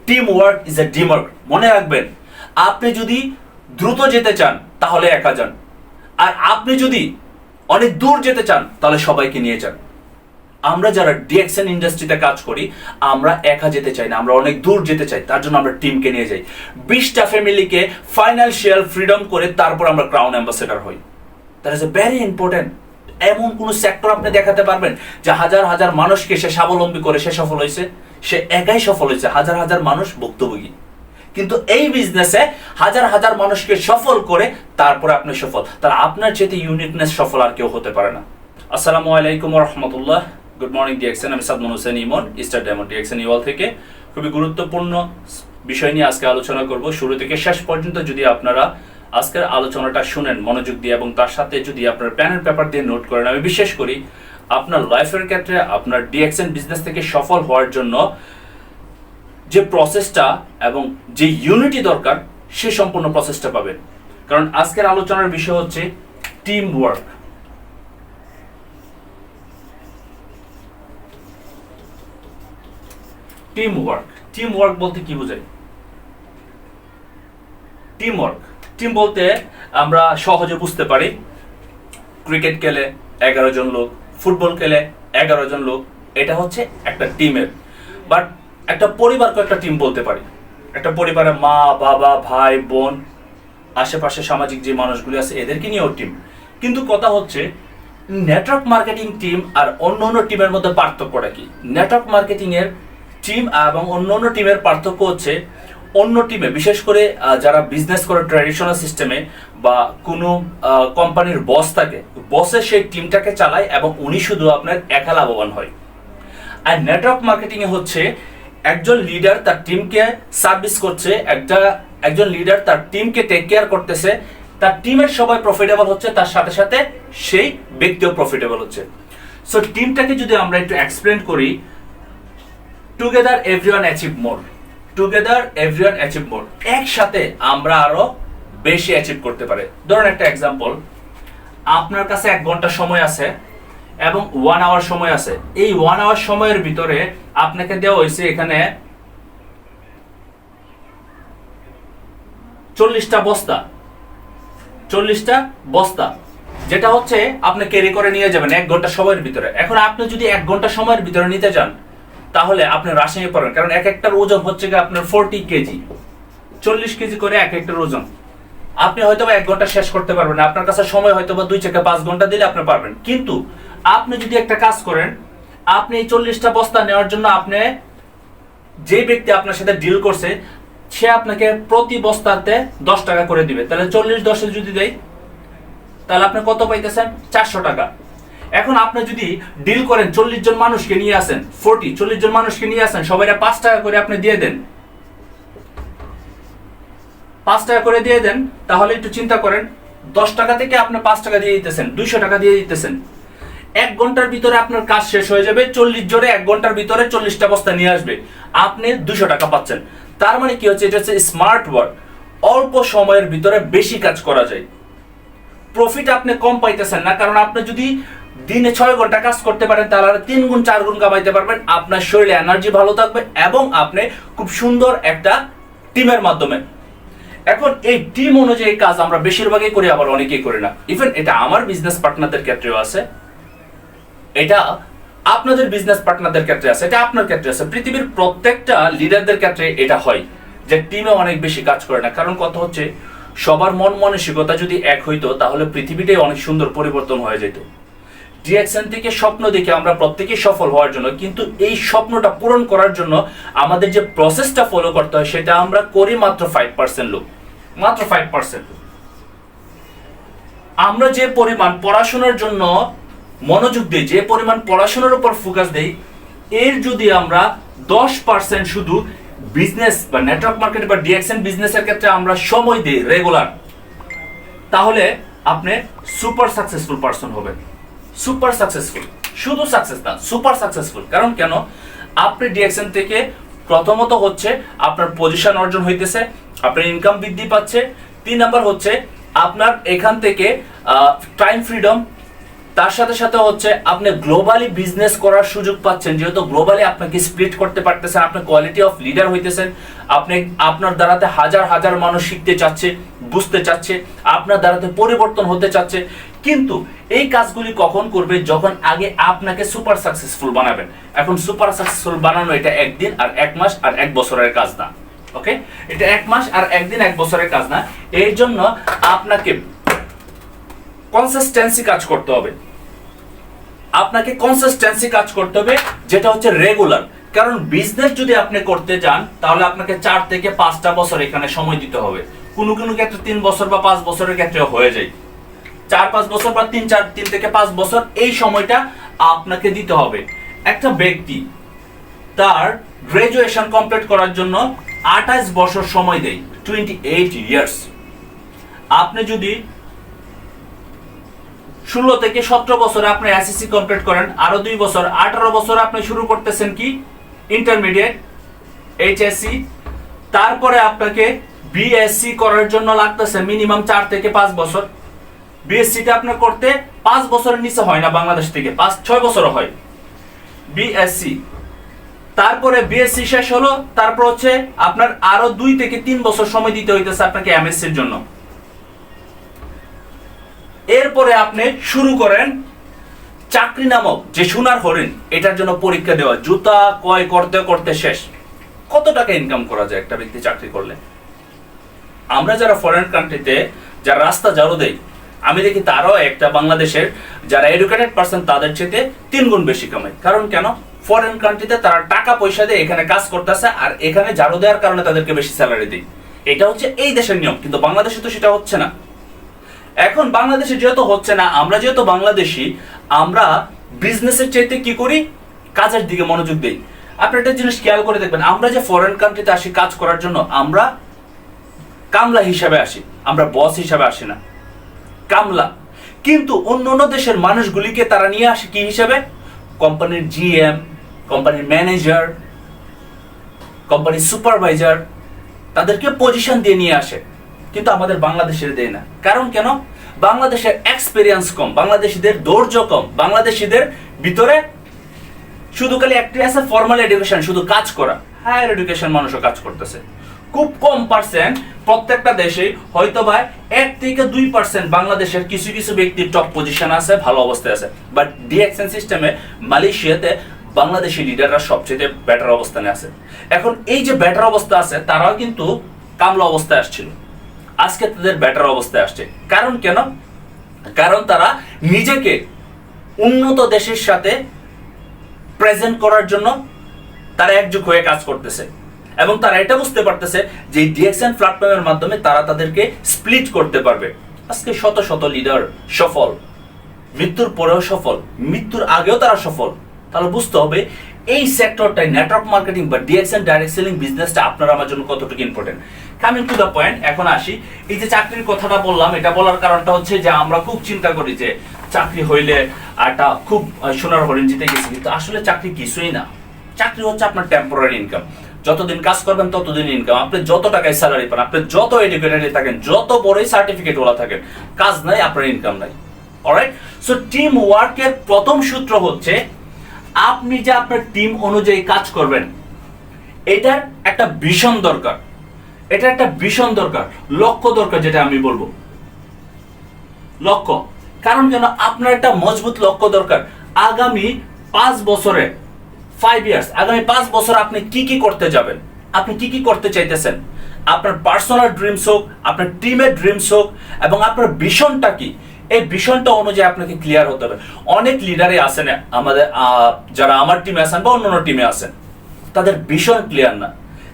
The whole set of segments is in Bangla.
Team work is a team work. মনে রাখবেন, আপনি যদি দ্রুত যেতে চান তাহলে একা যান, আর আপনি যদি অনেক দূর যেতে চান তাহলে সবাইকে নিয়ে যান। আমরা যারা ডিএক্সএন ইন্ডাস্ট্রিতে কাজ করি, আমরা একা যেতে চাই না, আমরা অনেক দূর যেতে চাই। তার জন্য আমরা টিমকে নিয়ে যাই। 20টা ফ্যামিলিকে ফাইন্যান্সিয়াল ফ্রিডম করে তারপর আমরা ক্রাউন অ্যাম্বাসেডর হই। That is a very important. এমন কোন সেক্টর আপনি দেখাতে পারবেন যে হাজার হাজার মানুষকে সে স্বাবলম্বী করে সে সফল হয়েছে? সে একাই সফল হয়েছে, হাজার হাজার মানুষ ভুক্তভোগী। কিন্তু এই বিজনেসে হাজার হাজার মানুষকে সফল করে তারপরে আপনি সফল। তাহলে আপনার যেতে ইউনিকনেস সফল আর কেউ হতে পারে না। আসসালামু আলাইকুম ওয়া রাহমাতুল্লাহ। Good morning DXN. আমি Sadman Hossain Emon, star diamond DXN ইওয়াল থেকে। খুবই গুরুত্বপূর্ণ বিষয় নিয়ে আজকে আলোচনা করব। শুরু থেকে শেষ পর্যন্ত যদি আপনারা আজকের আলোচনাটা শুনেন মনোযোগ দিয়ে এবং তার সাথে যদি আপনার পেন এন্ড পেপার দিয়ে নোট করেন, আমি বিশ্বাস করি আপনার লাইফের ক্ষেত্রে আপনার ডিএক্সএন বিজনেস থেকে সফল হওয়ার জন্য যে প্রসেসটা এবং যে ইউনিটি দরকার সে সম্পূর্ণ প্রসেসটা পাবেন। কারণ আজকের আলোচনার বিষয় হচ্ছে team work. Team work, team work বলতে কি বোঝায়? টিম ওয়ার্ক, টিম বলতে আমরা সহজে বুঝতে পারি, ক্রিকেট খেলে 11 জন লোক, ফুটবল খেলে 11 জন লোক, এটা হচ্ছে একটা টিমের। বাট একটা পরিবারকে একটা টিম বলতে পারি। একটা পরিবারে মা, বাবা, ভাই, বোন, আশেপাশে সামাজিক যে মানুষগুলি আছে এদেরকে নিয়েও টিম। কিন্তু কথা হচ্ছে নেটওয়ার্ক মার্কেটিং টিম আর অন্য অন্য টিমের মধ্যে পার্থক্যটা কি? নেটওয়ার্ক মার্কেটিং এর টিম এবং অন্য অন্য টিমের পার্থক্য হচ্ছে, অন্য টিমে বিশেষ করে যারা বিজনেস করে ট্র্যাডিশনাল সিস্টেমে বা কোনো কোম্পানির বস থাকে, বসে সেই টিমটাকে চালায় এবং উনি শুধু আপনার একা লাভবান হয়। আর নেটওয়ার্ক মার্কেটিং এ হচ্ছে একজন লিডার তার টিমকে সার্ভিস করছে, একজন লিডার তার টিমকে টেক কেয়ার করতেছে, তার টিমের সবাই প্রফিটেবল হচ্ছে, তার সাথে সাথে সেই ব্যক্তিও প্রফিটেবল হচ্ছে। সো টিমটাকে যদি আমরা একটু এক্সপ্লেন করি, টুগেদার এভরিওয়ান অ্যাচিভ মোর। টুগেদার এভরিওয়ান অ্যাচিভ মোর, একসাথে আমরা আরো বেশি অ্যাচিভ করতে পারি। ধরুন একটা এক্সাম্পল, আপনার কাছে 1 ঘন্টা সময় আছে এবং 1 আওয়ার সময় আছে। এই 1 আওয়ার সময়ের ভিতরে আপনাকে দেওয়া হয়েছে এখানে 40টা বস্তা, যেটা হচ্ছে আপনি ক্যারি করে নিয়ে যাবেন 1 ঘন্টা সময়ের ভিতরে। এখন আপনি যদি 1 ঘন্টা সময়ের ভিতরে নিতে যান তাহলে আপনি রাশিয়ে পড়বেন, কারণ এক একটার ওজন হচ্ছে আপনার 40 কেজি, 40 কেজি করে এক একটার ওজন। আপনি হয়তো 1 ঘন্টা শেষ করতে পারবেন, আপনার কাছে সময় হয়তো 2 থেকে 5 ঘন্টা দিলে আপনি পারবেন। কিন্তু আপনি যদি একটা কাজ করেন, আপনি এই 40টা বস্তা নেওয়ার জন্য আপনি যে ব্যক্তি আপনার সাথে ডিল করছে সে আপনাকে প্রতি বস্তাতে 10 টাকা করে দিবে। তাহলে 40-10 যদি দেয় তাহলে আপনি কত পাইতেছেন? 400 টাকা। এখন আপনি যদি ডিল করেন 40 জন মানুষকে নিয়ে আসেন, 40 জন মানুষকে নিয়ে আসেন, সবাইরা 5 টাকা করে আপনি দিয়ে দেন, 5 টাকা করে দিয়ে দেন, তাহলে একটু চিন্তা করেন 10 টাকা থেকে আপনি 5 টাকা দিয়ে দিতেছেন, 200 টাকা দিয়ে দিতেছেন। 1 ঘন্টার ভিতরে আপনার কাজ শেষ হয়ে যাবে। 40 জনে 1 ঘন্টার ভিতরে 40টা বস্তা নিয়ে আসবে, আপনি 200 টাকা পাচ্ছেন। তার মানে কি হচ্ছে? এটা হচ্ছে স্মার্ট ওয়ার্ক। অল্প সময়ের ভিতরে বেশি কাজ করা যায়। প্রফিট আপনি কম পাইতেছেন না, কারণ আপনি যদি দিনে 6 ঘন্টা কাজ করতে পারেন তাহলে 3 গুণ 4 গুণ কামাইতে পারবেন। আপনার শরীরে এনার্জি ভালো থাকবে এবং আপনি খুব সুন্দর একটা টিমের মাধ্যমে। এখন এই টিম অনুযায়ী কাজ আমরা বেশিরভাগই করি, আবার অনেকেই করি না। ইভেন এটা আমার বিজনেস পার্টনারদের ক্ষেত্রেও আছে, এটা আপনাদের বিজনেস পার্টনারদের ক্ষেত্রে আছে, এটা আপনার ক্ষেত্রে আছে। পৃথিবীর প্রত্যেকটা লিডারদের ক্ষেত্রে এটা হয় যে টিমে অনেক বেশি কাজ করে না। কারণ কথা হচ্ছে সবার মন মানসিকতা যদি এক হইতো তাহলে পৃথিবীটাই অনেক সুন্দর পরিবর্তন হয়ে যেত। ডিএক্সএন থেকে স্বপ্ন দেখে আমরা প্রত্যেকেই সফল হওয়ার জন্য, কিন্তু এই স্বপ্নটা পূরণ করার জন্য আমাদের যে প্রসেসটা ফলো করতে হয় সেটা আমরা করি মাত্র 5% লোক, মাত্র 5%। আমরা যে পরিমাণ পড়াশোনার জন্য মনোযোগ দিই, যে পরিমাণ পড়াশোনার উপর ফোকাস দেই, এর যদি আমরা 10% শুধু বিজনেস বা নেটওয়ার্ক মার্কেট বা ডিএক্সএন বিজনেসের ক্ষেত্রে আমরা সময় দিই রেগুলার, তাহলে আপনি সুপার সাকসেসফুল পারসন হবেন। সুপার সাকসেসফুল, শুধু সাকসেস না, সুপার সাকসেসফুল। কারণ কেন? আপনি ডিএক্সএন থেকে প্রথমত হচ্ছে আপনার পজিশন অর্জন হইতেছে, আপনার ইনকাম বৃদ্ধি পাচ্ছে। 3 নাম্বার হচ্ছে আপনার এখান থেকে টাইম ফ্রিডম, তার সাথে সাথে হচ্ছে আপনি গ্লোবালি বিজনেস করার সুযোগ পাচ্ছেন, যেহেতু গ্লোবালি আপনাকে স্প্লিট করতে পারতেছেন, আপনি কোয়ালিটি অফ লিডার হইতেছেন, আপনি আপনার দ্বারাতে হাজার হাজার মানুষ শিখতে চাচ্ছে, বুঝতে চাচ্ছে, আপনার দ্বারাতে পরিবর্তন হতে চাচ্ছে। কিন্তু এই কাজগুলি কখন করবে? যখন আগে আপনাকে সুপার সাকসেসফুল বানাবেন। এখন সুপার সাকসেসফুল বানানো এটা একদিন আর এক মাস আর এক বছরের কাজ না। ওকে, এটা এক মাস আর একদিন এক বছরের কাজ না। এর জন্য আপনাকে কনসিস্টেন্সি কাজ করতে হবে, আপনাকে কনসিস্টেন্সি কাজ করতে হবে, যেটা হচ্ছে রেগুলার। কারণ বিজনেস যদি আপনি করতে চান তাহলে আপনাকে 4 থেকে 5টা বছর এখানে সময় দিতে হবে। কোনো কোনো ক্ষেত্রে 3 বছর বা 5 বছরের ক্ষেত্রে হয়ে যায়। 4-5 বছর বা 3 থেকে 5 বছর এই সময়টা আপনাকে দিতে হবে। একটা ব্যক্তি তার গ্রাজুয়েশন কমপ্লিট করার জন্য 28 বছর সময় দেয়, 28 ইয়ার্স। আপনি যদি 16 থেকে 17 বছরে আপনি এসএসসি কমপ্লিট করেন, আরো 2 বছর 18 বছর আপনি শুরু করতেছেন কি ইন্টারমিডিয়েট এইচএসসি, তারপরে আপনাকে বিএসসি করার জন্য লাগতেছে মিনিমাম 4 থেকে 5 বছর। বিএসসিটা আপনার করতে 5 বছরের নিচে হয় না, বাংলাদেশ থেকে 5-6 বছর হয় বিএসসি। তারপরে বিএসসি শেষ হলো, তারপর হচ্ছে আপনার আরো 2 থেকে 3 বছর সময় দিতে হইতেছে আপনাকে এমএসসির জন্য। এরপরে আপনি শুরু করেন চাকরি নামক যে সোনার হরিণ, এটার জন্য পরীক্ষা দেওয়া, জুতা ক্রয় করতে করতে শেষ। কত টাকা ইনকাম করা যায় একটা ব্যক্তি চাকরি করলে? আমরা যারা ফরেন কান্ট্রিতে যারা রাস্তা ঝাড়ু দেই, আমি দেখি তারাও একটা বাংলাদেশের যারা এডুকেটেড পারসন তাদের চেয়ে 3 গুণ বেশি কামায়। কারণ কেন? ফরেন কান্ট্রিতে তারা টাকা পয়সা দিয়ে এখানে কাজ করতেছে, আর এখানে ঝাড়ু দেওয়ার কারণে তাদেরকে বেশি স্যালারি দেয়। এটা হচ্ছে এই দেশের নিয়ম, কিন্তু বাংলাদেশে তো সেটা হচ্ছে না। এখন বাংলাদেশে যেহেতু হচ্ছে না, আমরা যেহেতু বাংলাদেশি, আমরা বিজনেসের চাইতে কি করি? কাজের দিকে মনোযোগ দেই। আপনি একটা জিনিস খেয়াল করে দেখবেন, আমরা যে ফরেন কান্ট্রিতে আসি কাজ করার জন্য, আমরা কামলা হিসাবে আসি, আমরা বস হিসাবে আসি না, কামলা। কিন্তু অন্য অন্য দেশের মানুষগুলিকে তারা নিয়ে আসে কি হিসাবে? কোম্পানির জিএম, কোম্পানির ম্যানেজার, কোম্পানির সুপারভাইজার, তাদেরকে পজিশন দিয়ে নিয়ে আসে। কিন্তু আমাদের বাংলাদেশের দেয় না। কারণ কেন? বাংলাদেশের এক্সপেরিয়েন্স কম, বাংলাদেশিদের ধৈর্য কম, বাংলাদেশিদের ভিতরে শুধু খালি একটি আছে ফর্মাল এডুকেশন, শুধু কাজ করা। হায়ার এডুকেশন মানুষও কাজ করতেছে খুব কম পার্সেন্ট। প্রত্যেকটা দেশে হয়তো বা 1 থেকে 2% বাংলাদেশের কিছু কিছু ব্যক্তির টপ পজিশন আছে, ভালো অবস্থায় আছে। বাট ডিএক্সএন সিস্টেমে মালয়েশিয়াতে বাংলাদেশি লিডাররা সবচেয়ে বেটার অবস্থানে আছে। এখন এই যে বেটার অবস্থা আছে, তারাও কিন্তু কামলা অবস্থায় আসছিল, আজকে তাদের বেটার অবস্থায় আসছে। কারণ কেন? কারণ তারা নিজেকে উন্নত দেশের সাথে প্রেজেন্ট করার জন্য তারা একযোগ হয়ে কাজ করতেছে, এবং তারা এটা বুঝতে পারতেছে যে ডিএক্সএন প্ল্যাটফর্মের মাধ্যমে তারা তাদেরকে স্প্লিট করতে পারবে। আজকে শত শত লিডার সফল, মৃত্যুর পরেও সফল, মৃত্যুর আগেও তারা সফল। তাহলে বুঝতে হবে এই সেক্টরটাই, নেটওয়ার্ক মার্কেটিং বা ডিএক্সএন ডাইরেক্ট সেলিং বিজনেসটা আপনার আমার জন্য কতটুকু important. Coming to the point, এখন আসি। এই যে চাকরির কথাটা বললাম, এটা বলার কারণটা হচ্ছে যে আমরা খুব চিন্তা করি যে চাকরি হইলে একটা খুব সোনার হরিণ জিতে গেছি, কিন্তু আসলে চাকরি কিছুই না। চাকরি হচ্ছে আপনার টেম্পোরারি ইনকাম। যতদিন কাজ করবেন ততদিন ইনকাম। আপনি যত টাকায় স্যালারি পান, আপনি যত এডুকেটেড থাকেন, যত বড়ই সার্টিফিকেট ওলা থাকেন, কাজ নাই, আপনার ইনকাম নাই। অলরাইট, সো টিম ওয়ার্কের প্রথম সূত্র হচ্ছে আপনি যে আপনার টিম অনুযায়ী কাজ করবেন, এটার একটা ভিশন দরকার, এটা একটা ভিশন দরকার, লক্ষ্য দরকার, যেটা আমি বলবো লক্ষ্য। কারণ কেন? আপনার একটা মজবুত লক্ষ্য দরকার। আগামী 5 বছরে, 5 ইয়ার্স, আগামী 5 বছর আপনি কি কি করতে যাবেন, আপনি কি কি করতে চাইতেছেন, আপনার পার্সোনাল ড্রিমস হোক, আপনার টিমের ড্রিমস হোক, এবং আপনার ভিশনটা কি, এই ভিশনটা অনুযায়ী আপনাকে ক্লিয়ার হতে হবে। অনেক লিডারে আছেন আমাদের, যারা আমার টিমে আছেন বা অন্যান্য টিমে আছেন, তাদের ভিশন ক্লিয়ার না।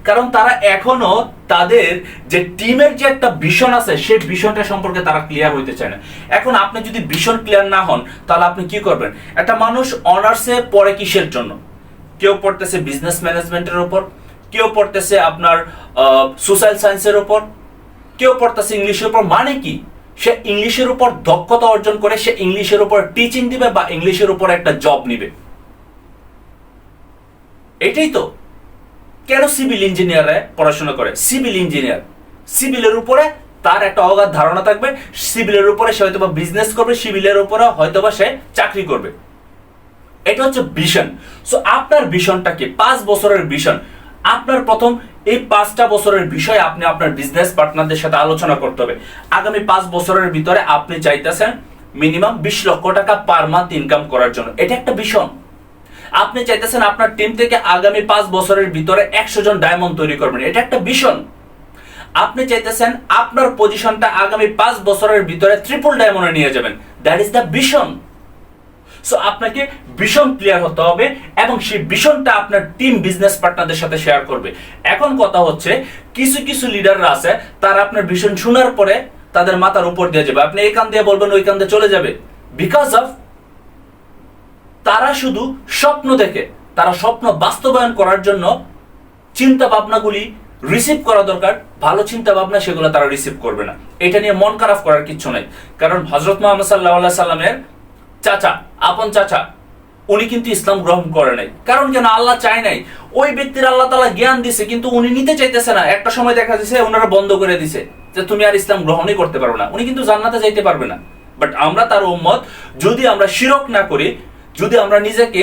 কারণ তারা এখনো তাদের যে টিমের যে একটা ভিশন আছে, সেই ভিশনটা সম্পর্কে তারা ক্লিয়ার হইতে চায় না। এখন আপনি যদি ভিশন ক্লিয়ার না হন, তাহলে আপনি কি করবেন? একটা মানুষ অনার্সে পড়ে কিসের জন্য? কেউ পড়তেছে বিজনেস ম্যানেজমেন্টের উপর, কেউ পড়তেছে আপনার সোশ্যাল সায়েন্সের উপর, কেউ পড়তেছে ইংলিশের উপর। মানে কি? সে ইংলিশের উপর দক্ষতা অর্জন করে সে ইংলিশের উপর টিচিং দিবে বা ইংলিশের উপর একটা জব নিবে। এটাই তো। কেন সিভিল ইঞ্জিনিয়াররা পড়াশোনা করে? সিভিল ইঞ্জিনিয়ার সিভিলের উপরে তার একটা অগাধ ধারণা থাকবে সিভিলের উপরে, সে হয়তোবা বিজনেস করবে, সিভিলের উপরে হয়তোবা সে চাকরি করবে। এটা হচ্ছে ভিশন। সো আপনার ভিশনটা কি? 5 বছরের ভিশন। আপনার প্রথম এই 5টা বছরের বিষয় আপনি আপনার বিজনেস পার্টনারদের সাথে আলোচনা করতে হবে। আগামী 5 বছরের ভিতরে আপনি চাইতেছেন মিনিমাম 20 লক্ষ টাকা পার মান্থ ইনকাম করার জন্য, এটা একটা ভিশন। আপনি চাইতেছেন আপনার টিম থেকে আগামী 5 বছরের ভিতরে 100 জন ডায়মন্ড তৈরি করবেন, এটা একটা ভিশন। আপনি চাইতেছেন আপনার পজিশনটা আগামী 5 বছরের ভিতরে ট্রিপল ডায়মন্ডে নিয়ে যাবেন, that is the vision. So আপনাকে ভিশন ক্লিয়ার হতে হবে এবং সেই ভিশনটা আপনার টিম বিজনেস পার্টনারদের সাথে শেয়ার করবে। এখন কথা হচ্ছে কিছু কিছু লিডাররা আছে, তারা আপনার ভিশন শোনার পরে তাদের মাথার উপর দিয়ে যাবে, আপনি এই কান দিয়ে বলবেন ওই কান দিয়ে চলে যাবে, বিকজ অফ তারা শুধু স্বপ্ন দেখে, তারা স্বপ্ন বাস্তবায়ন করার জন্য চিন্তা ভাবনাগুলি রিসিভ করা দরকার, ভালো চিন্তা ভাবনা সেগুলো তারা রিসিভ করবে না। এটা নিয়ে মন খারাপ করার কিচ্ছু নাই, কারণ হযরত মুহাম্মদ সাল্লাল্লাহু আলাইহি সাল্লামের চাচা, আপন চাচা, উনি কিন্তু ইসলাম গ্রহণ করে নাই। কারণ কেন? আল্লাহ চায় নাই। ওই ব্যক্তির আল্লাহ তাআলা জ্ঞান দিছে, কিন্তু উনি নিতে চাইতেছে না। একটা সময় দেখা যাচ্ছে ওনারা বন্ধ করে দিছে যে তুমি আর ইসলাম গ্রহণই করতে পারবে না, উনি কিন্তু জান্নাতে যাইতে পারবে না। বাট আমরা তার উম্মত, যদি আমরা শিরক না করি, যদি আমরা নিজেকে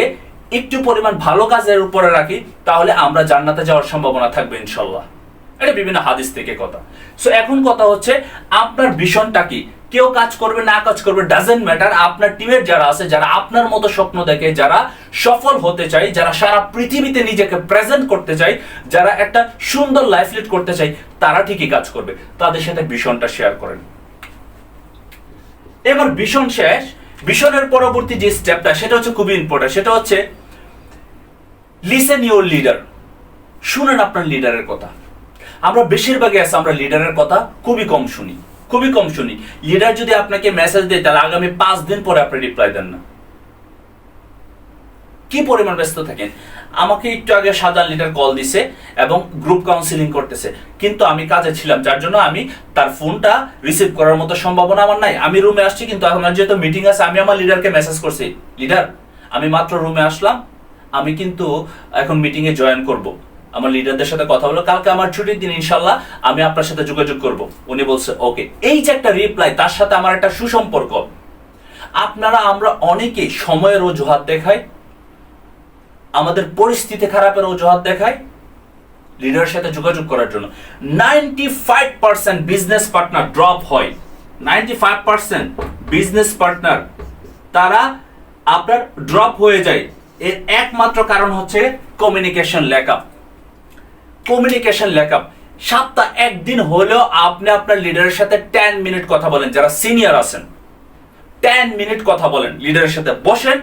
একটু পরিমাণ ভালো কাজের উপরে রাখি, তাহলে আমরা জান্নাতে যাওয়ার সম্ভাবনা থাকবে ইনশাআল্লাহ। এটা বিভিন্ন হাদিস থেকে কথা। সো এখন কথা হচ্ছে আপনার ভিশনটা কি? কেউ কাজ করবে না কাজ করবে ডাজেন্ট ম্যাটার। আপনার টিমের যারা আছে, যারা আপনার মতো স্বপ্ন দেখে, যারা সফল হতে চায়, যারা সারা পৃথিবীতে নিজেকে প্রেজেন্ট করতে চায়, যারা একটা সুন্দর লাইফ লিড করতে চায়, তারা ঠিকই কাজ করবে। তাদের সাথে ভিশনটা শেয়ার করেন। এবার ভিশন শেষ, ভিশনের পরবর্তী যে স্টেপটা সেটা হচ্ছে খুবই ইম্পর্টেন্ট, সেটা হচ্ছে লিসেন ইউর লিডার। শুনেন আপনার লিডারের কথা। আমরা বেশিরভাগই আছে আমরা লিডারের কথা খুবই কম শুনি, খুবই কম শুনি। লিডার যদি আপনাকে মেসেজ দেয়, তাহলে আগামী 5 দিন পরে আপনি রিপ্লাই দেন না। কি পরিমাণ ব্যস্ত থাকেন। আমাকে একটু আগে সাধারণ লিডার কল দিছে এবং গ্রুপ কাউন্সিলিং করতেছে, কিন্তু আমি কাজে ছিলাম, যার জন্য আমি তার ফোনটা রিসিভ করার মতো সম্ভাবনা আমার নাই। আমি রুমে আসছি, কিন্তু আমার যেহেতু মিটিং আছে, আমি আমার লিডারকে মেসেজ করছি, লিডার আমি মাত্র রুমে আসলাম, আমি কিন্তু এখন মিটিং এ জয়েন করব। আমার লিডারদের সাথে কথা হলো, কালকে আমার ছুটির দিন, ইনশাল্লাহ আমি আপনার সাথে যোগাযোগ করব। উনি বলছে ওকে। এই যে একটা রিপ্লাই, তার সাথে আমার একটা সুসম্পর্ক। আপনারা আমরা অনেকেই সময়ের অজুহাত দেখাই, আমাদের পরিস্থিতি খারাপের অজুহাত দেখাই লিডারের সাথে যোগাযোগ করার জন্য। 95% বিজনেস পার্টনার ড্রপ হয়। 95% বিজনেস পার্টনার তারা আপনার ড্রপ হয়ে যায়। এর একমাত্র কারণ হচ্ছে কমিউনিকেশন ল্যাকআপ। কমিউনিকেশন ল্যাকআপ। সপ্তাহে একদিন হলেও আপনি আপনার লিডারের সাথে 10 মিনিট কথা বলেন। যারা সিনিয়র আছেন 10 মিনিট কথা বলেন, লিডারের সাথে বসেন।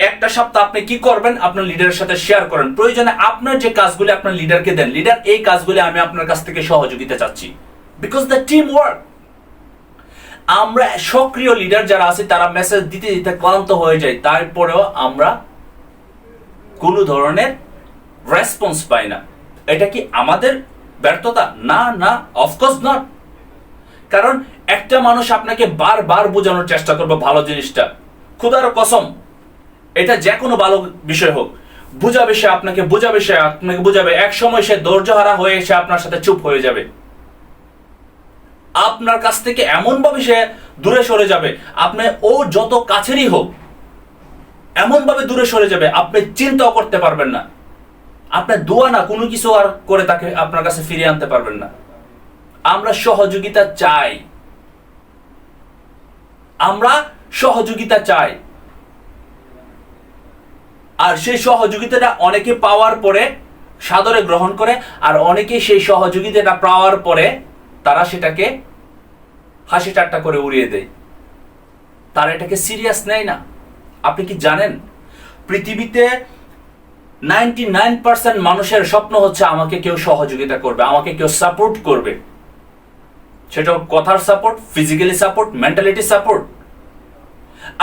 একটা সপ্তাহ আপনি কি করবেন আপনার লিডারের সাথে শেয়ার করেন। প্রয়োজনে আপনার যে কাজগুলি আপনার লিডারকে দেন, লিডার এই কাজগুলি আমি আপনার কাছ থেকে সহযোগিতা চাচ্ছি, বিকজ দ্য টিম ওয়ার্ক। আমরা সক্রিয় লিডার যারা আছে তারা মেসেজ দিতে দিতে ক্লান্ত হয়ে যায়, তারপরেও আমরা কোনো ধরনের রেসপন্স পাই না। এটা কি আমাদের ব্যর্থতা? না না, অফকোর্স নট। কারণ একটা মানুষ আপনাকে বারবার বোঝানোর চেষ্টা করবে ভালো জিনিসটা, খুদার কসম, এটা যে কোনো ভালো বিষয় হোক, বুঝাবে সে আপনাকে, বুঝাবে সে আপনাকে, বুঝাবে। এক সময় সে ধৈর্যহারা হয়ে সে আপনার সাথে চুপ হয়ে যাবে, আপনার কাছ থেকে এমন ভাবে সে দূরে সরে যাবে, আপনি ও যত কাছেরই হোক এমন ভাবে দূরে সরে যাবে আপনি চিন্তাও করতে পারবেন না। আপনার দোয়া না কোনো কিছু আর করে তাকে আপনার কাছে ফিরিয়ে আনতে পারবেন না। আমরা সহযোগিতা চাই, আমরা সহযোগিতা চাই। আর সেই সহযোগিতাটা অনেকে পাওয়ার পরে সাদরে গ্রহণ করে, আর অনেকে সেই সহযোগিতাটা পাওয়ার পরে তারা সেটাকে হাসি ঠাট্টা করে উড়িয়ে দেয়, তারা এটাকে সিরিয়াস নেয় না। আপনি কি জানেন পৃথিবীতে 99% মানুষের স্বপ্ন হচ্ছে আমাকে কেউ সহযোগিতা করবে, আমাকে কেউ সাপোর্ট করবে। সেটা কথার support, physically support, mentality support.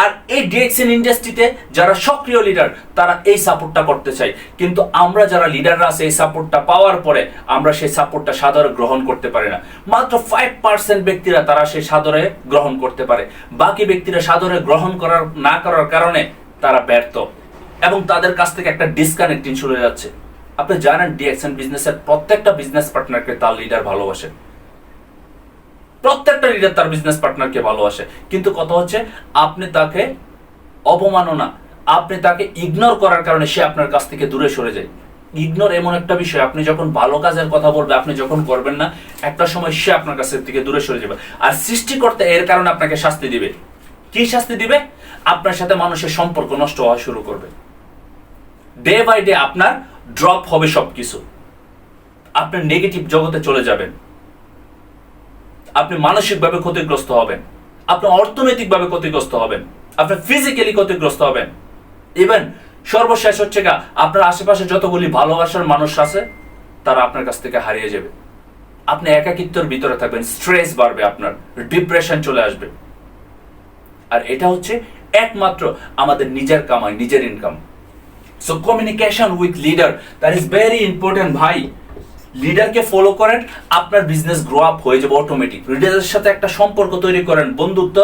আর এই ডিএক্সএন ইন্ডাস্ট্রিতে যারা সক্রিয় লিডার তারা এই সাপোর্টটা করতে চায়, কিন্তু আমরা যারা লিডাররা আছে এই সাপোর্টটা পাওয়ার পরে আমরা সেই সাপোর্টটা সাদরে গ্রহণ করতে পারি না। মাত্র 5% ব্যক্তিরা তারা সেই সাদরে গ্রহণ করতে পারে, বাকি ব্যক্তিরা সাদরে গ্রহণ না করার কারণে তারা ব্যর্থ এবং তাদের কাছ থেকে একটা ডিসকানেক্টিং শুরু হয়ে যাচ্ছে। আপনি জানেন ডিএক্সএন বিজনেসের প্রত্যেকটা বিজনেস পার্টনারকে তার লিডার ভালোবাসে। প্রত্যেকটা লিডার তার বিজনেস পার্টনারকে ভালোবাসে, কিন্তু কথা হচ্ছে আপনি তাকে অবমাননা, আপনি তাকে ইগনোর করার কারণে সে আপনার কাছ থেকে দূরে সরে যায়। ইগনোর এমন একটা বিষয়, আপনি যখন ভালো কাজের কথা বলবে, আপনি যখন করবেন না, একটা সময় সে আপনার কাছ থেকে দূরে সরে যাবে। আর সৃষ্টিকর্তা এর কারণে আপনাকে শাস্তি দিবে। কি শাস্তি দিবে? আপনার সাথে মানুষের সম্পর্ক নষ্ট হওয়া শুরু করবে। ডে বাই ডে আপনার ড্রপ হবে সবকিছু, আপনি নেগেটিভ জগতে চলে যাবেন, আপনি মানসিকভাবে ক্ষতিগ্রস্ত হবেন, আপনি অর্থনৈতিকভাবে ক্ষতিগ্রস্ত হবেন, আপনি ফিজিক্যালি ক্ষতিগ্রস্ত হবেন। ইভেন সর্বশেষ হচ্ছে গা, আপনার আশেপাশে যতগুলি ভালোবাসার মানুষ আছে তারা আপনার কাছ থেকে হারিয়ে যাবে। আপনি একাকিত্বের ভিতরে থাকবেন, স্ট্রেস বাড়বে, আপনার ডিপ্রেশন চলে আসবে। আর এটা হচ্ছে একমাত্র আমাদের নিজের কামাই, নিজের income. So communication with leader, that is very important ভাই। লিডারকে ফলো করেন, আপনার বিজনেস গ্রো আপ হয়ে যাবে অটোমেটিক। লিডারের সাথে একটা সম্পর্ক তৈরি করেন, বন্ধুত্ব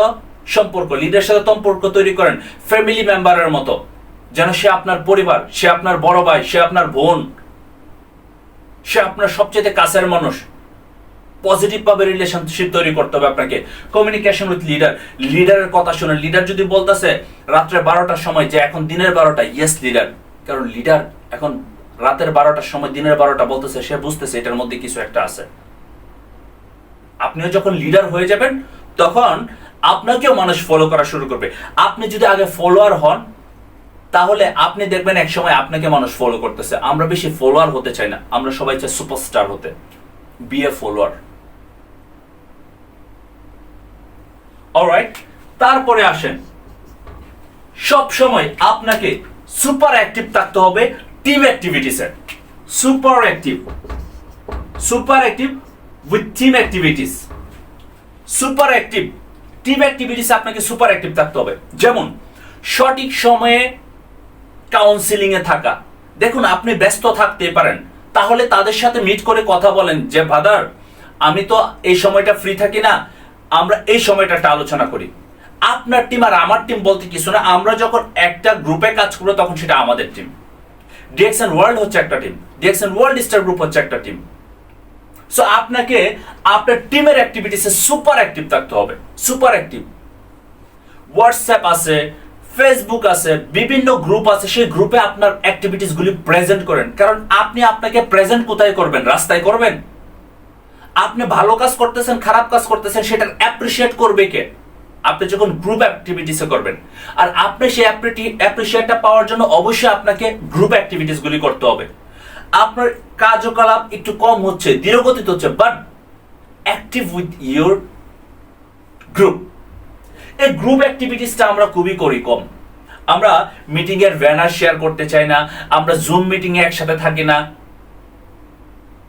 সম্পর্ক, লিডারের সাথে সম্পর্ক তৈরি করেন ফ্যামিলি মেম্বারের মতো, যেন সে আপনার পরিবার, সে আপনার বড় ভাই, সে আপনার বোন, সে আপনার সবচেয়ে কাছের মানুষ। পজিটিভ ভাবে রিলেশনশিপ তৈরি করতে হবে আপনাকে। কমিউনিকেশন উইথ লিডার, লিডারের কথা শুনে। লিডার যদি বলতেছে রাত্রে 12টার সময় যে এখন দিনের 12টা, ইয়েস লিডার, কারণ লিডার এখন রাতের 12টার সময় দিনের 12টা বলতেছে, সে বুঝতেছে এটার মধ্যে কিছু একটা আছে। আপনিও যখন লিডার হয়ে যাবেন তখন আপনাকেও মানুষ ফলো করা শুরু করবে। আপনি যদি আগে ফলোয়ার হন তাহলে আপনি দেখবেন এক সময় আপনাকে মানুষ ফলো করতেছে। আমরা বেশি ফলোয়ার হতে চাই না, আমরা সবাই চাই সুপারস্টার হতে, বি এ ফলোয়ার। অলরাইট, তারপরে আসেন, সব সময় আপনাকে সুপার অ্যাক্টিভ থাকতে হবে টিম অ্যাক্টিভিটিসে। Super active with team activities. Super active team activities আপনাকে সুপার অ্যাক্টিভ থাকতে হবে। যেমন সঠিক সময়ে কাউন্সিলিং এ থাকা। দেখুন, আপনি ব্যস্ত থাকতে পারেন, তাহলে তাদের সাথে মিট করে কথা বলেন যে ব্রাদার আমি তো এই সময়টা ফ্রি থাকি না, আমরা এই সময়টা একটা আলোচনা করি। আপনার টিম আর আমার টিম বলতে কিছু না, আমরা যখন একটা গ্রুপে কাজ করবো তখন সেটা আমাদের টিম। ডিএক্সএন ওয়ার্ল্ড হচ্ছে একটা team, DXN world star group হচ্ছে একটা টিম। সো আপনাকে আপনার টিমের অ্যাক্টিভিটিসে সুপার অ্যাক্টিভ থাকতে হবে। Super active. হোয়াটসঅ্যাপ আছে, ফেসবুক আছে, বিভিন্ন গ্রুপ আছে, সেই গ্রুপে আপনার অ্যাক্টিভিটিস গুলি প্রেজেন্ট করেন। কারণ আপনি আপনাকে প্রেজেন্ট কোথায় করবেন? রাস্তায় করবেন? আপনি ভালো কাজ করতেছেন, খারাপ কাজ করতেছেন, সেটা অ্যাপ্রিশিয়েট করবে কে? আপনি যখন গ্রুপ অ্যাক্টিভিটিসে করবেন। আর আপনি সেই অ্যাপ্রিশিয়েটটা পাওয়ার জন্য অবশ্যই আপনাকে গ্রুপ অ্যাক্টিভিটিস গুলি করতে হবে। আপনার কার্যকলাপ একটু কম হচ্ছে, ধীরগতিতে হচ্ছে, but active with your group. এই গ্রুপ অ্যাক্টিভিটিসটা আমরা খুবই করি কম। আমরা মিটিং এর ব্যানার শেয়ার করতে চাই না, আমরা জুম মিটিং এ একসাথে থাকি না।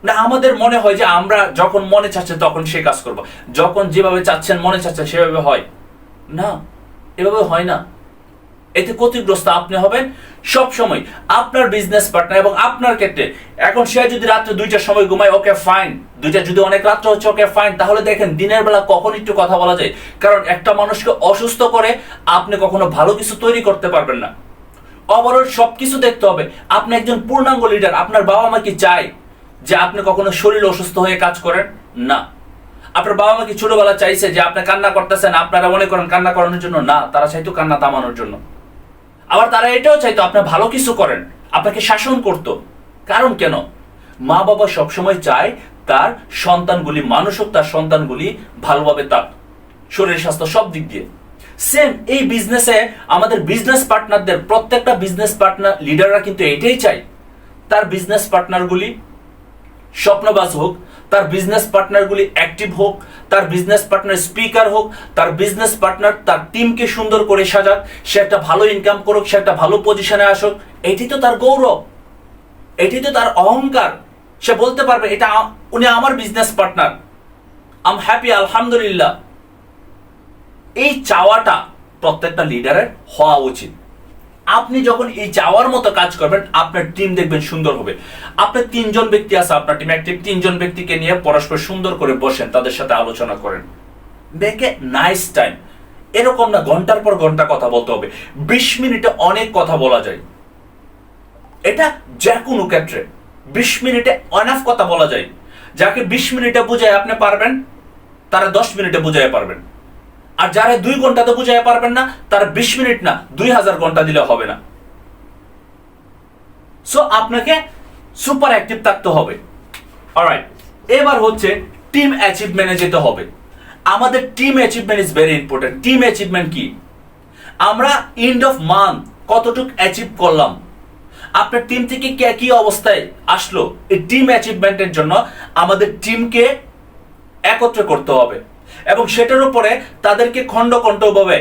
না, আমাদের মনে হয় যে আমরা যখন মনে চাচ্ছে তখন সে কাজ করব, যখন যেভাবে চাচ্ছেন মনে চাচ্ছে সেভাবে হয় না, এভাবে হয় না। এতে ক্ষতিগ্রস্ত আপনি হবেন সব সময়। আপনার বিজনেস পার্টনার এবং আপনার ক্ষেত্রে, এখন সে যদি রাত্রে 2টার সময় ঘুমায়, ওকে ফাইন। 2টা যদি অনেক রাত্রে হচ্ছে, ওকে ফাইন। তাহলে দেখেন দিনের বেলা কখন একটু কথা বলা যায়। কারণ একটা মানুষকে অসুস্থ করে আপনি কখনো ভালো কিছু তৈরি করতে পারবেন না। ওভারঅল সবকিছু দেখতে হবে। আপনি একজন পূর্ণাঙ্গ লিডার। আপনার বাবা মা কি চায় যে আপনি কখনো শরীর অসুস্থ হয়ে কাজ করেন? না। আপনার বাবা মা কি ছোটবেলা চাইছে যে আপনি কান্না করতেছেন আপনারা মনে করেন কান্না করানোর জন্য? না, তারা চাইতো কান্না থামানোর জন্য। আবার তারা এটাও চাইতো আপনি ভালো কিছু করেন, আপনাকে শাসন করতো। কারণ কেন? মা বাবা সবসময় চায় তার সন্তানগুলি মানুষ হোক, তার সন্তানগুলি ভালোভাবে থাক, শরীর স্বাস্থ্য সব দিক দিয়ে। সেম এই বিজনেসে আমাদের বিজনেস পার্টনারদের, প্রত্যেকটা বিজনেস পার্টনার লিডাররা কিন্তু এটাই চাই তার বিজনেস পার্টনারগুলি স্বপ্নবাজ হোক, তার বিজনেস পার্টনারগুলি অ্যাক্টিভ হোক, তার বিজনেস পার্টনার স্পিকার হোক, তার বিজনেস পার্টনার তার টিমকে সুন্দর করে সাজাক, সে একটা ভালো ইনকাম করুক, সে একটা ভালো পজিশনে আসুক। এটি তো তার গৌরব, এটি তো তার অহংকার। সে বলতে পারবে এটা উনি আমার বিজনেস পার্টনার, আম হ্যাপি, আলহামদুলিল্লাহ। এই চাওয়াটা প্রত্যেকটা লিডারের হওয়া উচিত। আপনি যখন এই চাওয়ার মতো কাজ করবেন, আপনার টিম দেখবেন সুন্দর হবে। আপনার 3জন ব্যক্তি আছে আপনার টিমে, অ্যাক্টিভ 3জন ব্যক্তিকে নিয়ে পরস্পর সুন্দর করে বসেন, তাদের সাথে আলোচনা করেন, মেক এ নাইস টাইম। এরকম না ঘন্টার পর ঘন্টা কথা বলতে হবে। 20 মিনিটে অনেক কথা বলা যায়, এটা যে কোনো ক্ষেত্রে 20 মিনিটে অনাফ কথা বলা যায়। যাকে 20 মিনিটে বুঝায় আপনি পারবেন, তারা 10 মিনিটে বুঝাইতে পারবেন। আর যারা 2 ঘন্টাতে বুঝাইতে পারবেন না, তারা 20 মিনিট না 2000 ঘন্টা দিলে হবে না। সো আপনাকে সুপার অ্যাক্টিভ থাকতে হবে। অলরাইট, এবার হচ্ছে টিম অ্যাচিভমেন্টে যেতে হবে। আমাদের team achievement is very important. Team achievement কি? আমরা এন্ড অফ মান্থ কতটুকু অ্যাচিভ করলাম, আপনার টিম থেকে কে কি অবস্থায় আসলো, এই টিম অ্যাচিভমেন্টের জন্য আমাদের টিমকে একত্র করতে হবে এবং সেটার উপরে তাদেরকে খণ্ড খণ্ডভাবে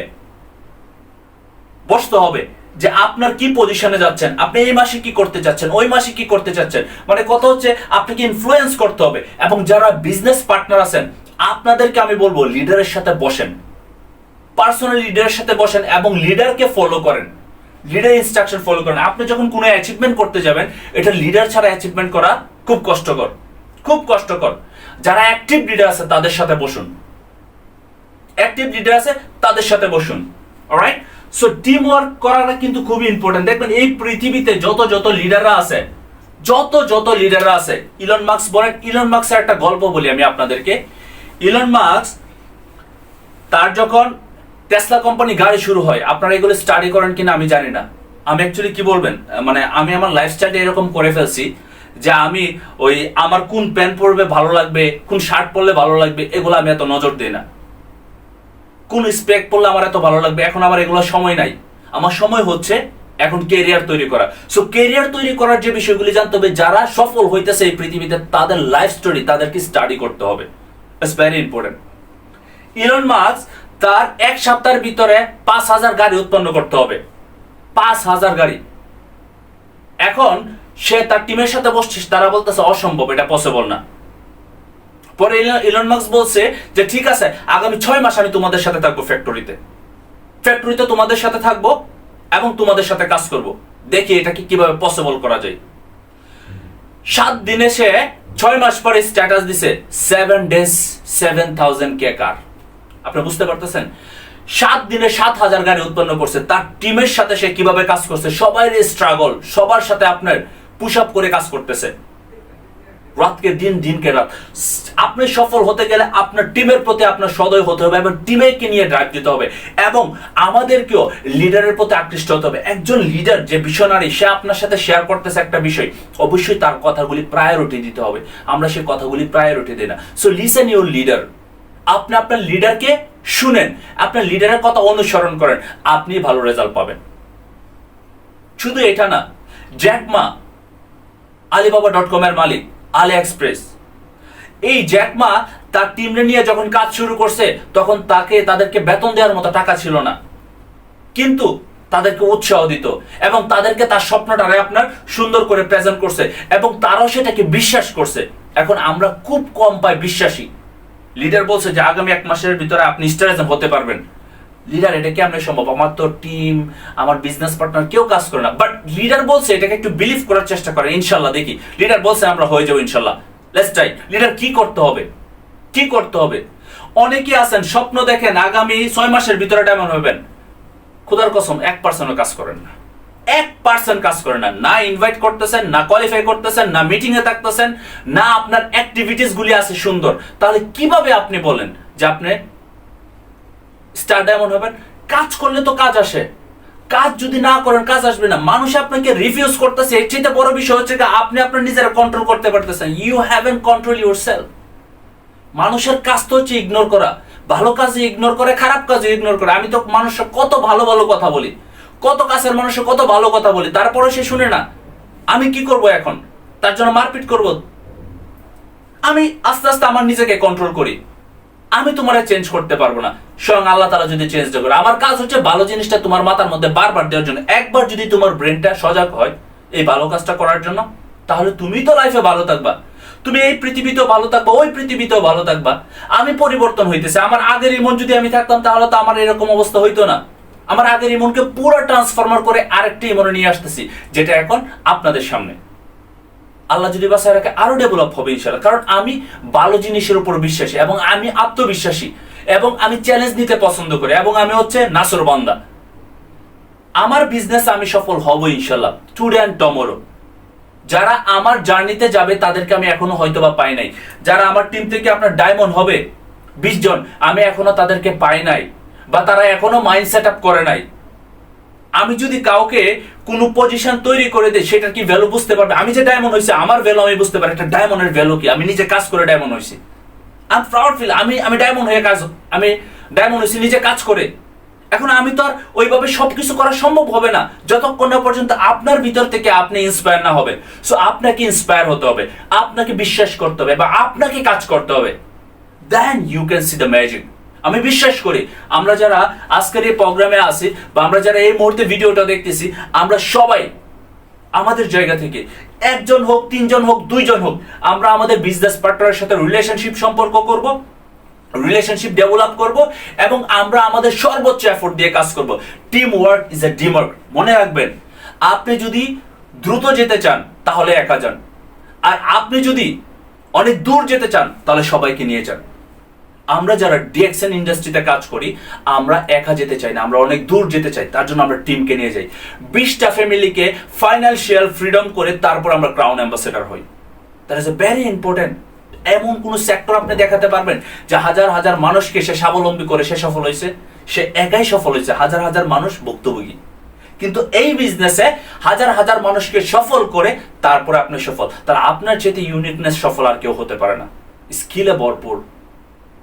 বসতে হবে যে আপনার কি পজিশনে যাচ্ছেন, আপনি এই মাসে কি করতে চাচ্ছেন, ওই মাসে কি করতে চাচ্ছেন। মানে কথা হচ্ছে আপনাকে ইনফ্লুয়েন্স করতে হবে। এবং যারা বিজনেস পার্টনার আছেন, আপনাদেরকে আমি বলবো লিডারের সাথে বসেন, পার্সোনাল লিডারের সাথে বসেন এবং লিডারকে ফলো করেন, লিডার ইনস্ট্রাকশন ফলো করেন। আপনি যখন কোনো অ্যাচিভমেন্ট করতে যাবেন, এটা লিডার ছাড়া অ্যাচিভমেন্ট করা খুব কষ্টকর, খুব কষ্টকর। যারা অ্যাক্টিভ লিডার আছে তাদের সাথে বসুন, অ্যাক্টিভ লিডার আছে তাদের সাথে বসুন। অলরাইট, সো টিম ওয়ার্ক করাটা কিন্তু খুবই ইম্পর্টেন্ট। দেখবেন এই পৃথিবীতে যত লিডাররা আছে, যত লিডাররা আছে, ইলন মাস্ক বলেন। ইলন মাস্কের একটা গল্প বলি আমি আপনাদেরকে। ইলন মাস্ক তার যখন টেসলা কোম্পানি গাড়ি শুরু হয়, আপনারা এগুলো স্টাডি করেন কিনা আমি জানি না। আমি অ্যাকচুয়ালি কি বলবেন, মানে আমি আমার লাইফস্টাইলটা এরকম করে ফেলছি যে আমি ওই আমার কোন প্যান্ট পরবে ভালো লাগবে, কোন শার্ট পরলে ভালো লাগবে, এগুলো আমি এত নজর দিই না। কোন স্পেক পরলে আমার এত ভালো লাগবে, এখন আমার এগুলো সময় নাই। আমার সময় হচ্ছে এখন কেরিয়ার তৈরি করা। সো কেরিয়ার তৈরি করার যে বিষয়গুলি জানতে হবে, যারা সফল হইতেছে এই পৃথিবীতে তাদের লাইফ স্টোরি তাদেরকে স্টাডি করতে হবে। It's very important. Elon Musk তার 1 সপ্তাহের ভিতরে 5000 গাড়ি উৎপন্ন করতে হবে, 5000 গাড়ি। এখন সে তার টিমের সাথে বসছে, তারা বলতেছে অসম্ভব, এটা পসিবল না। পরে ইলন মাস্ক বলছে যে ঠিক আছে, আগামী 6 মাস আমি তোমাদের সাথে থাকবো ফ্যাক্টরিতে তোমাদের সাথে থাকবো এবং তোমাদের সাথে কাজ করব, দেখি এটাকে কিভাবে পসিবল করা যায়। 7 দিনে সে 6 মাস পরে স্ট্যাটাস দিছে 7 days 7000 কে কার। আপনি বুঝতে পারতেছেন? 7 দিনে 7000 গাড়ি উৎপন্ন করছে। তার টিমের সাথে সে কিভাবে কাজ করছে, সবাই স্ট্রাগল, সবার সাথে আপনার পুশ আপ করে কাজ করতেছে, রাতকে দিনকে রাত। আপনি সফল হতে গেলে আপনার টিমের প্রতি আপনার সদয় হতে হবে এবং টিমকে নিয়ে ড্রাইভ দিতে হবে এবং আমাদেরকেও লিডারের প্রতি আকৃষ্ট হতে হবে। একজন লিডার যে ভিশনারি, সে আপনার সাথে শেয়ার করতেছে একটা বিষয়, অবশ্যই তার কথাগুলি প্রায়োরিটি দিতে হবে। আমরা সেই কথাগুলি প্রায়োরিটি দিই না। So listen your leader. আপনি আপনার লিডারকে শুনেন, আপনার লিডারের কথা অনুসরণ করেন, আপনি ভালো রেজাল্ট পাবেন। শুধু এটা না, জ্যাক মা alibaba.com এর মালিক, আলি এক্সপ্রেস, এই জ্যাক মা তার টিমরে নিয়ে যখন কাজ শুরু করছে, তখন তাদেরকে বেতন দেওয়ার মতো টাকা ছিল না, কিন্তু তাদেরকে উৎসাহ দিত এবং তাদেরকে তার স্বপ্নটারে আপনার সুন্দর করে প্রেজেন্ট করছে এবং তারাও সেটাকে বিশ্বাস করছে। এখন আমরা খুব কম পাই বিশ্বাসী। লিডার বলছে যে আগামী 1 মাসের ভিতরে আপনি স্টার হতে পারবেন। লিডার, এটা কেমনে সম্ভব? আমার তো টিম, আমার বিজনেস পার্টনার কেউ কাজ করে না। বাট লিডার বলছে, এটাকে একটু বিলিভ করার চেষ্টা করে, ইনশাল্লাহ দেখি। লিডার বলছে আমরা হয়ে যাবো ইনশাল্লাহ, লেটস ট্রাই। লিডার কি করতে হবে, কি করতে হবে? অনেকে আছেন স্বপ্ন দেখেন আগামী 6 মাসের ভিতরে ডায়মন্ড হবেন, খোদার কসম 1% কাজ করেন না, 1% কাজ করেন না। না ইনভাইট করতেছেন, না কোয়ালিফাই করতেছেন, না মিটিং এ থাকতেছেন, না আপনার অ্যাক্টিভিটিস গুলি আছে সুন্দর। তাহলে কিভাবে আপনি বলেন যে আপনি স্টার ডায়মন্ড হবেন? কাজ করলে তো কাজ আসে, কাজ যদি না করেন কাজ আসবে না। মানুষ আপনাকে রিফিউজ করতেছে, এর চেয়ে বড় বিষয় হচ্ছে আপনি আপনার নিজেরা কন্ট্রোল করতে পারতেছেন। You haven't control yourself. মানুষের কাজ তো হচ্ছে ইগনোর করা, ভালো কাজে ইগনোর করে, খারাপ কাজে ইগনোর করে। আমি তো মানুষের কত ভালো ভালো কথা বলি, কত কাছের মানুষের কত ভালো কথা বলি, তারপরে সে শুনে না। আমি কি করব এখন? তার জন্য মারপিট করব? আমি আস্তে আস্তে আমার নিজেকে কন্ট্রোল করি। আমি তোমার চেঞ্জ করতে পারবো না, স্বয়ং আল্লাহ তাআলা যদি চেঞ্জ করে। আমার কাজ হচ্ছে ভালো জিনিসটা তোমার মাথার মধ্যে বারবার দেওয়ার জন্য। একবার যদি তোমার ব্রেনটা সজাগ হয় এই ভালো কাজটা করার জন্য, তাহলে তুমি তো লাইফে ভালো থাকবা, তুমি এই পৃথিবীতেও ভালো থাকবা, ওই পৃথিবীতেও ভালো থাকবা। আমি পরিবর্তন হইতেছে। আমার আগের ইমন যদি আমি থাকতাম, তাহলে তো আমার এরকম অবস্থা হইতো না। আমার আগের ইমনকে পুরো ট্রান্সফরমার করে আরেকটা ইমনে নিয়ে আসতেছি, যেটা এখন আপনাদের সামনে। আল্লাহ যদি বাসায় রাখে আরো ডেভেলপ হবে ইনশাআল্লাহ। কারণ আমি ভালো জিনিসের উপর বিশ্বাসী এবং আমি আত্মবিশ্বাসী এবং আমি চ্যালেঞ্জ নিতে পছন্দ করি এবং আমি হচ্ছে নাসর বান্দা। আমার বিজনেস আমি সফল হব ইনশাআল্লাহ, টুডে এন্ড টুমরো। যারা আমার জার্নিতে যাবে তাদেরকে আমি এখনো হয়তো বা পাই নাই। যারা আমার টিম থেকে আপনার ডায়মন্ড হবে, 20 জন, আমি এখনো তাদেরকে পাই নাই, বা তারা এখনো মাইন্ড সেট আপ করে নাই। আমি যদি কাউকে কোনো পজিশন তৈরি করে দিই, সেটার কি ভ্যালু বুঝতে পারবে? আমি যে ডায়মন্ড হয়েছে, আমার ভ্যালু আমি বুঝতে পারি, একটা ডায়মন্ডের ভ্যালু কি, আমি নিজে কাজ করে ডায়মন্ড হয়েছি, আমি প্রাউড ফিল, আমি ডায়মন্ড হয়ে আমি ডায়মন্ড হয়েছি নিজে কাজ করে। এখন আমি তো আর ওইভাবে সবকিছু করা সম্ভব হবে না যতক্ষণ না পর্যন্ত আপনার ভিতর থেকে আপনি ইন্সপায়ার না হবে। সো আপনাকে ইন্সপায়ার হতে হবে, আপনাকে বিশ্বাস করতে হবে, বা আপনাকে কাজ করতে হবে, then you can see the magic. আমি বিশ্বাস করি আমরা যারা আজকের এই প্রোগ্রামে আছি, বা আমরা যারা এই মুহূর্তে ভিডিওটা দেখতেছি, আমরা সবাই আমাদের জায়গা থেকে, একজন হোক, 3 জন হোক, 2 জন হোক, আমরা আমাদের বিজনেস পার্টনারের সাথে রিলেশনশিপ সম্পর্ক করব, রিলেশনশিপ ডেভেলপ করব, এবং আমরা আমাদের সর্বোচ্চ এফোর্ট দিয়ে কাজ করব। Team work is a team work. মনে রাখবেন, আপনি যদি দ্রুত যেতে চান তাহলে একা যান, আর আপনি যদি অনেক দূর যেতে চান তাহলে সবাইকে নিয়ে যান। আমরা যারা ডিএক্সএন ইন্ডাস্ট্রিতে কাজ করি, আমরা একা যেতে চাই না, আমরা অনেক দূর যেতে চাই, তার জন্য আমরা টিমকে নিয়ে যাই। 20টা ফ্যামিলিকে ফাইন্যান্সিয়াল ফ্রিডম করে তারপর আমরা ক্রাউন অ্যাম্বাসেডর হই। That is a very important. এমন কোন সেক্টর আপনি দেখাতে পারবেন যে হাজার হাজার মানুষকে সে স্বাবলম্বী করে সে সফল হয়েছে? সে একাই সফল হয়েছে, হাজার হাজার মানুষ ভুক্তভোগী। কিন্তু এই বিজনেসে হাজার হাজার মানুষকে সফল করে তারপরে আপনি সফল। তাহলে আপনার চেয়ে ইউনিকনেস সফল আর কেউ হতে পারে না। স্কিলে ভরপুর,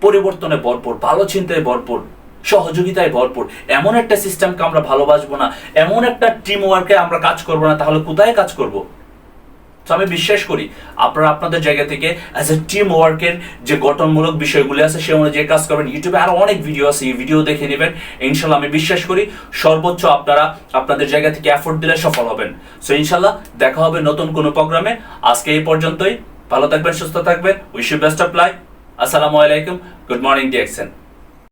পরিবর্তনে ভরপুর, ভালো চিন্তায় ভরপুর, সহযোগিতায় ভরপুর। এমন একটা সিস্টেমকে আমরা ভালোবাসবো না, এমন একটা টিম ওয়ার্কে আমরা কাজ করবো না, তাহলে কোথায় কাজ করব? তো আমি বিশ্বাস করি আপনারা আপনাদের জায়গা থেকে অ্যাজ এ টিম ওয়ার্কের যে গঠনমূলক বিষয়গুলি আছে সে অনুযায়ী কাজ করবেন। ইউটিউবে আরো অনেক ভিডিও আছে, এই ভিডিও দেখে নেবেন। ইনশাল্লাহ আমি বিশ্বাস করি সর্বোচ্চ আপনারা আপনাদের জায়গা থেকে এফোর্ট দিলে সফল হবেন। সো ইনশাল্লাহ দেখা হবে নতুন কোনো প্রোগ্রামে। আজকে এই পর্যন্তই। ভালো থাকবেন, সুস্থ থাকবেন। Wish you best of luck. আসসালামু আলাইকুম। Good morning DXN.